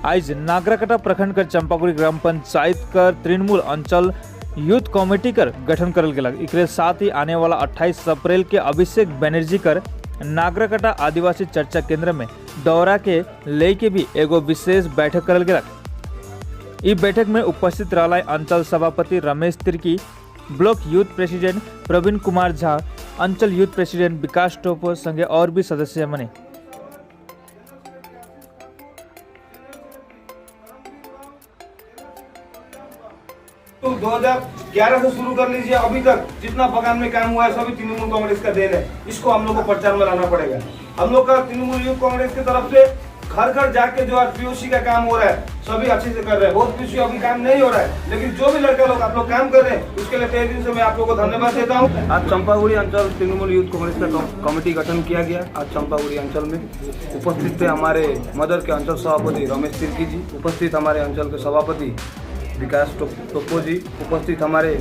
आज नागराकाटा प्रखंड कर चंपापुरी ग्राम पंचायत कर तृणमूल अंचल यूथ कमेटी कर गठन करल गेला। एकरे साथ ही आने वाला 28 अप्रैल के अभिषेक बनर्जी कर नागराकाटा आदिवासी चर्चा केंद्र में दौरा के लेके भी एगो विशेष बैठक करल गेला। इस बैठक में उपस्थित रहला अंचल सभापति Ramesh Tirkey, block youth president Praveen Kumar Jha, अंचल यूथ प्रेसिडेंट विकास टोपो संगे और भी सदस्य बने। 2011 से शुरू कर लीजिए, अभी तक जितना बगान में काम हुआ है सभी तृणमूल कांग्रेस का देन है। इसको हम लोग को प्रचार में लाना पड़ेगा। हम लोग का तृणमूल यूथ कांग्रेस की तरफ से घर घर जाके जो आज पीओसी का काम हो रहा है सभी अच्छे से कर रहे हैं। बहुत पीओसी अभी काम नहीं हो रहा है, लेकिन जो भी लड़के लोग आप लोग काम कर रहे हैं उसके लिए तहे दिल से मैं आप लोग को धन्यवाद देता हूँ। आज चंपापुरी अंचल तृणमूल यूथ कांग्रेस का कमेटी गठन किया गया। आज चंपापुरी अंचल में उपस्थित थे हमारे मदर के अंचल सभापति रमेश तिर्की जी, उपस्थित हमारे अंचल के सभापति विकास टोप्पो जी, उपस्थित हमारे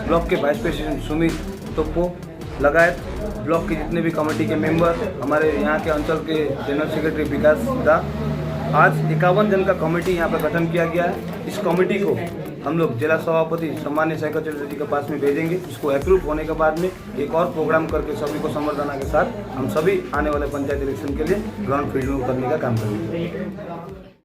ब्लॉक के वाइस प्रेसिडेंट सुमित टोप्पो लगायत ब्लॉक के जितने भी कमेटी के मेंबर, हमारे यहाँ के अंचल के जनरल सेक्रेटरी विकास दा। आज 51 जन का कमेटी यहाँ पर गठन किया गया है। इस कमेटी को हम लोग जिला सभापति सम्मान्य सेक्रेटरी जी के पास में भेजेंगे। इसको अप्रूव होने के बाद में एक और प्रोग्राम करके सभी को संवर्धना के साथ हम सभी आने वाले पंचायत इलेक्शन के लिए ग्राउंड फील्ड में उतरने का काम करेंगे।